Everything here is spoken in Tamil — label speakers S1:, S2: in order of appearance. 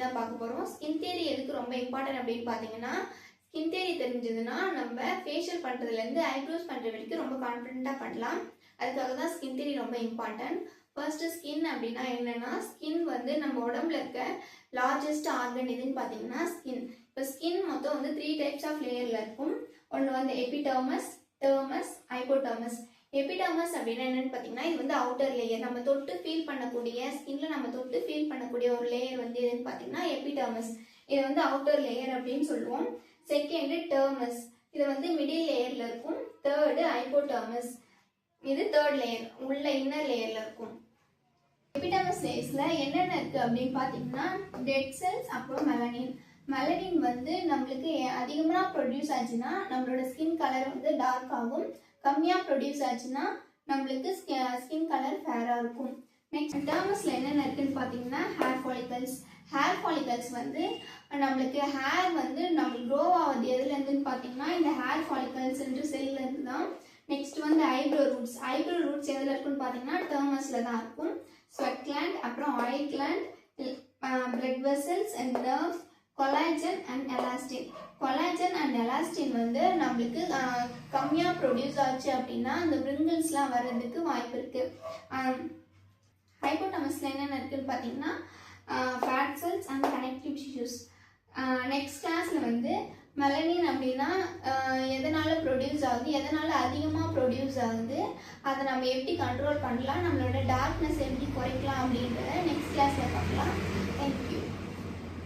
S1: தான் பார்க்க போகிறோம். ஸ்கின் தியரி எதுக்கு ரொம்ப இம்பார்ட்டன்ட் அப்படின்னு பார்த்தீங்கன்னா, ஸ்கின் தியரி தெரிஞ்சதுன்னா நம்ம ஃபேஷியல் பண்ணுறதுலேருந்து ஐப்ரோஸ் பண்ணுற வரைக்கும் ரொம்ப கான்ஃபிடென்ட்டாக பண்ணலாம். அதுக்காக தான் ஸ்கின் தியரி ரொம்ப இம்பார்ட்டன்ட். ஃபர்ஸ்ட்டு ஸ்கின் அப்படின்னா என்னென்னா, ஸ்கின் வந்து நம்ம உடம்புல இருக்க லார்ஜஸ்ட் ஆர்கன் எதுன்னு பார்த்தீங்கன்னா ஸ்கின். இப்போ ஸ்கின் மொத்தம் வந்து 3 டைப்ஸ் ஆஃப் லேயரில் இருக்கும். ஒன்று வந்து எபிடர்மஸ், டெர்மஸ், ஹைபோடர்மஸ். எபிடர்மஸ் அப்படின்னா என்னன்னு பார்த்தீங்கன்னா, இது வந்து அவுட்டர் லேயர். நம்ம தொட்டு ஃபீல் பண்ணக்கூடிய ஸ்கின்ல நம்ம தொட்டு ஃபீல் பண்ணக்கூடிய ஒரு லேயர் வந்து எதுன்னு பார்த்தீங்கன்னா எபிடர்மஸ். இது வந்து அவுட்டர் லேயர் அப்படின்னு சொல்லுவோம். செகண்டு டெர்மஸ், இது வந்து மிடில் லேயரில் இருக்கும். தேர்டு ஹைபோடர்மஸ், இது தேர்ட் லேயர், உள்ள இன்னர் லேயரில் இருக்கும். எபிடர்மஸ் லேயர்ஸில் என்னென்ன இருக்குது அப்படின்னு பார்த்தீங்கன்னா, டெட் செல்ஸ், அப்புறம் மெலனின். மெலனின் வந்து நம்மளுக்கு அதிகமாக ப்ரொடியூஸ் ஆச்சுன்னா நம்மளோட ஸ்கின் கலர் வந்து டார்க் ஆகும். கம்மியாக ப்ரொடியூஸ் ஆச்சுன்னா நம்மளுக்கு ஸ்கின் கலர் ஃபேராக இருக்கும். நெக்ஸ்ட் டெர்மஸில் என்னென்ன இருக்குன்னு பார்த்தீங்கன்னா, ஹேர் ஃபாலிகல்ஸ். ஹேர் ஃபாலிகல்ஸ் வந்து நம்மளுக்கு ஹேர் வந்து நம்மளுக்கு க்ரோ ஆகுது எதுலேருந்துன்னு பார்த்தீங்கன்னா இந்த ஹேர் ஃபாலிகல்ஸ்ன்ற செல்லேருந்து தான். நெக்ஸ்ட் வந்து ஐப்ரோ ரூட்ஸ். ஐப்ரோ ரூட்ஸ் எதில் இருக்குன்னு பார்த்தீங்கன்னா டெர்மஸில் தான் இருக்கும். ஸ்வெட் கிளாண்ட், அப்புறம் oil gland, blood vessels and nerves, collagen and elastin. Collagen and elastin வந்து நம்மளுக்கு கம்மியாக ப்ரொடியூஸ் ஆச்சு அப்படின்னா அந்த பிரிங்கிள்ஸ்லாம் வர்றதுக்கு வாய்ப்பு இருக்குது. ஹைபோடர்மஸில் என்னென்ன இருக்குன்னு பார்த்தீங்கன்னா fat cells and connective tissues. Next கிளாஸில் வந்து மெலனின் அப்படின்னா எதனால் ப்ரொடியூஸ் ஆகுது, எதனால் அதிகமாக ப்ரொடியூஸ் ஆகுது, அதை நம்ம எப்படி கண்ட்ரோல் பண்ணலாம், நம்மளோட டார்க்னஸ் எப்படி குறைக்கலாம் அப்படின்றத நெக்ஸ்ட் கிளாஸில் பார்க்கலாம். தேங்க்யூ.